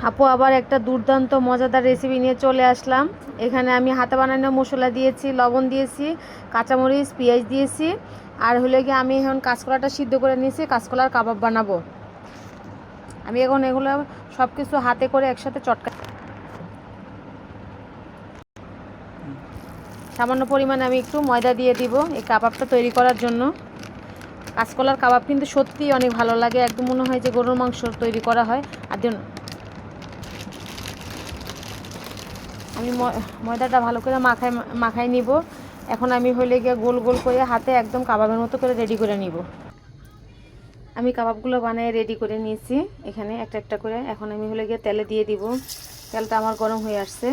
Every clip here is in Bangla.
আপু আবার একটা দুর্দান্ত মজাদার রেসিপি নিয়ে চলে আসলাম। এখানে আমি হাতে বানানো মশলা দিয়েছি, লবণ দিয়েছি, কাঁচামরিচ, পেঁয়াজ দিয়েছি। আর হলে গিয়ে আমি এখন কাঁচকলাটা সিদ্ধ করে নিয়েছি, কাঁচকলার কাবাব বানাবো। আমি এখন এগুলো সব কিছু হাতে করে একসাথে চটকা, সামান্য পরিমাণে আমি একটু ময়দা দিয়ে দিব এই কাবাবটা তৈরি করার জন্য। কাঁচকলার কাবাব কিন্তু সত্যিই অনেক ভালো লাগে, একদম মনে হয় যে গরুর মাংস তৈরি করা হয়। আর আমি ময়দাটা ভালো করে মাখাই নিব। এখন আমি হলে গিয়ে গোল গোল করে হাতে একদম কাবাবের মতো করে রেডি করে নিব। আমি কাবাবগুলো বানিয়ে রেডি করে নিয়েছি এখানে একটা একটা করে। এখন আমি হলে গিয়ে তেলে দিয়ে দিব। তেলটা আমার গরম হয়ে আসছে।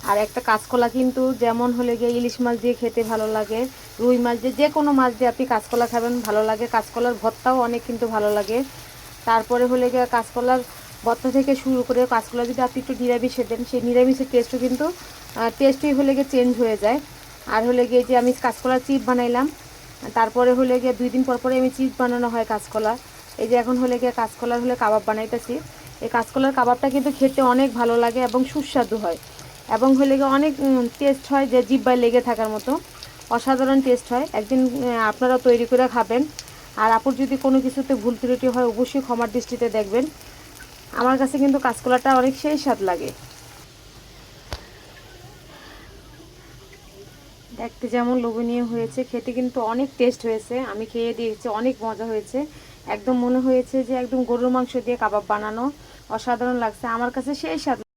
আর একটা কাঁচকলা কিন্তু যেমন হলে গিয়ে ইলিশ মাছ দিয়ে খেতে ভালো লাগে, রুই মাছ দিয়ে, যে কোনো মাছ দিয়ে আপনি কাঁচকলা খাবেন ভালো লাগে। কাঁচকলার ভর্তাও অনেক কিন্তু ভালো লাগে। তারপরে হলে গিয়ে কাঁচকলার ভর্তা থেকে শুরু করে কাঁচকলা যদি আপনি একটু নিরামিষে দেন, সেই নিরামিষের টেস্টও কিন্তু টেস্টই হলে গিয়ে চেঞ্জ হয়ে যায়। আর হলে গিয়ে যে আমি কাঁচকলার চিপ বানাইলাম, তারপরে হলে গিয়ে 2 দিন পর পরে আমি চিপ বানানো হয় কাঁচকলা। এই যে এখন হলে গিয়ে কাঁচকলার হলে কাবাব বানাইতেছি। এই কাঁচকলার কাবাবটা কিন্তু খেতে অনেক ভালো লাগে এবং সুস্বাদু হয়, এবং হলে গিয়ে অনেক টেস্ট হয়, যে জিহ্বায় লেগে থাকার মতো অসাধারণ টেস্ট হয়। একদিন আপনারা তৈরি করে খাবেন। আর আপুর যদি কোনো কিছুতে ভুল ত্রুটি হয় অবশ্যই ক্ষমার দৃষ্টিতে দেখবেন। আমার কাছে কিন্তু কাঁচকলাটা অনেক সেই স্বাদ লাগে। দেখতে যেমন লোভনীয় হয়েছে, খেতে কিন্তু অনেক টেস্ট হয়েছে। আমি খেয়ে দিয়েছি, অনেক মজা হয়েছে। একদম মনে হয়েছে যে একদম গরুর মাংস দিয়ে কাবাব বানানো, অসাধারণ লাগছে আমার কাছে, সেই স্বাদ।